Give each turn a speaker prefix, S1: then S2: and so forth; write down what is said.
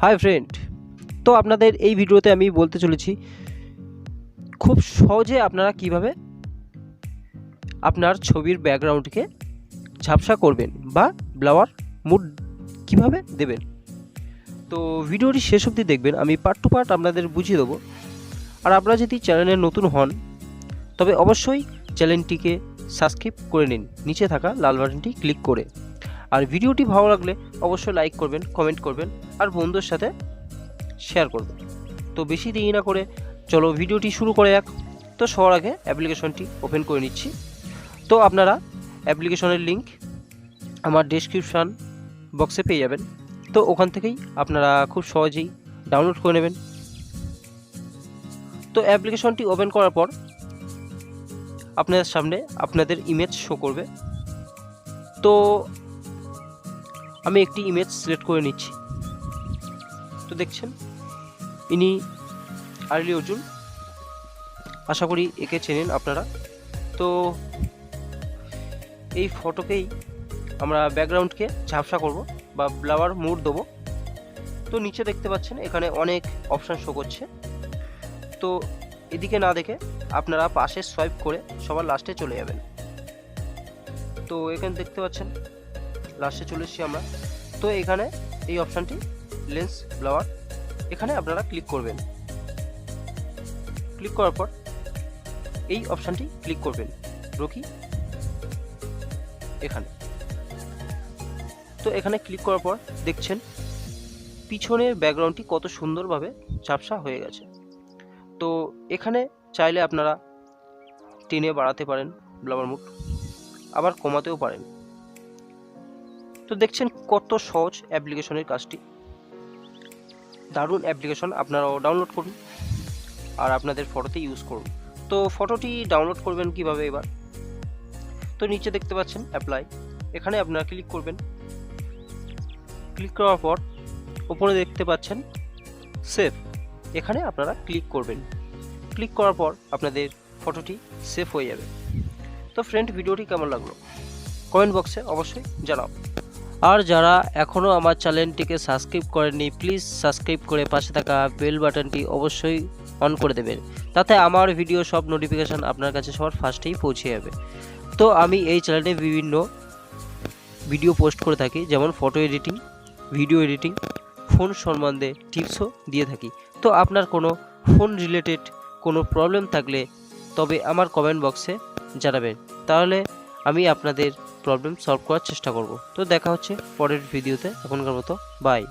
S1: Hi friend, তো আপনাদের এই ভিডিওতে আমি বলতে চলেছি খুব সহজে আপনারা কিভাবে আপনার ছবির ব্যাকগ্রাউন্ডকে ঝাপসা করবেন বা ব্লাওয়ার মুড কিভাবে দেবেন। তো ভিডিওটি শেষ অবধি দেখবেন, আমি পার্ট টু পার্ট আপনাদের বুঝিয়ে দেবো। আর আপনারা যদি চ্যানেলে নতুন হন তবে অবশ্যই চ্যানেলটিকে সাবস্ক্রাইব করে নিন নিচে থাকা লাল বাটনটি ক্লিক করে। আর ভিডিওটি ভালো লাগলে অবশ্যই লাইক করবেন, কমেন্ট করবেন আর বন্ধুদের সাথে শেয়ার করবেন। তো বেশি দেরি না করে চলো ভিডিওটি শুরু করে যাক। তো সবার আগে অ্যাপ্লিকেশনটি ওপেন করে নিচ্ছি। তো আপনারা অ্যাপ্লিকেশনের লিঙ্ক আমার ডেসক্রিপশান বক্সে পেয়ে যাবেন। তো ওখান থেকেই আপনারা খুব সহজেই ডাউনলোড করে নেবেন। তো অ্যাপ্লিকেশনটি ওপেন করার পর আপনাদের সামনে আপনাদের ইমেজ শো করবে। তো আমি একটি ইমেজ সিলেক্ট করে নিচ্ছি। তো দেখছেন ইনি arjun, আশা করি একে চেনেন আপনারা। তো এই ফটোকেই আমরা ব্যাকগ্রাউন্ডকে ঝাপসা করব বা ব্লাওয়ার মুড দেবো। তো নিচে দেখতে পাচ্ছেন এখানে অনেক অপশান শো করছে। তো এদিকে না দেখে আপনারা পাশে সোয়াইপ করে সবার লাস্টে চলে যাবেন। তো এখানে দেখতে পাচ্ছেন লাস্টে চলে এসেছি আমরা। তো এখানে এই অপশানটি লেন্স ব্লাওয়ার, এখানে আপনারা ক্লিক করবেন। ক্লিক করার পর এই অপশানটি ক্লিক করবেন রকি এখানে। তো এখানে ক্লিক করার পর দেখছেন পিছনের ব্যাকগ্রাউন্ডটি কত সুন্দরভাবে ঝাপসা হয়ে গেছে। তো এখানে চাইলে আপনারা টেনে বাড়াতে পারেন ব্লাওয়ার মুড, আবার কমাতেও পারেন। তো দেখছেন কত সহজ অ্যাপ্লিকেশনের কাজটি, দারুণ অ্যাপ্লিকেশন। আপনারাও ডাউনলোড করুন আর আপনাদের ফটোতে ইউজ করুন। তো ফটোটি ডাউনলোড করবেন কিভাবে এবার। তো নিচে দেখতে পাচ্ছেন অ্যাপ্লাই, এখানে আপনারা ক্লিক করবেন। ক্লিক করার পর উপরে দেখতে পাচ্ছেন সেভ, এখানে আপনারা ক্লিক করবেন। ক্লিক করার পর আপনাদের ফটোটি সেভ হয়ে যাবে। তো ফ্রেন্ড, ভিডিওটি কেমন লাগলো কমেন্ট বক্সে অবশ্যই জানাও। আর যারা এখনও আমার চ্যানেলটিকে সাবস্ক্রাইব করেননি প্লিজ সাবস্ক্রাইব করে পাশে থাকা বেল বাটনটি অবশ্যই অন করে দেবেন, তাতে আমার ভিডিও সব নোটিফিকেশান আপনার কাছে সবার ফার্স্টেই পৌঁছে যাবে। তো আমি এই চ্যানেলে বিভিন্ন ভিডিও পোস্ট করে থাকি, যেমন photo editing, video editing, phone সম্বন্ধে টিপসও দিয়ে থাকি। তো আপনার কোনো ফোন রিলেটেড কোনো প্রবলেম থাকলে তবে আমার কমেন্ট বক্সে জানাবেন, তাহলে আমি আপনাদের প্রবলেম সলভ করার চেষ্টা করব। তো দেখা হচ্ছে পরের ভিডিওতে, এখনকার মতো বাই।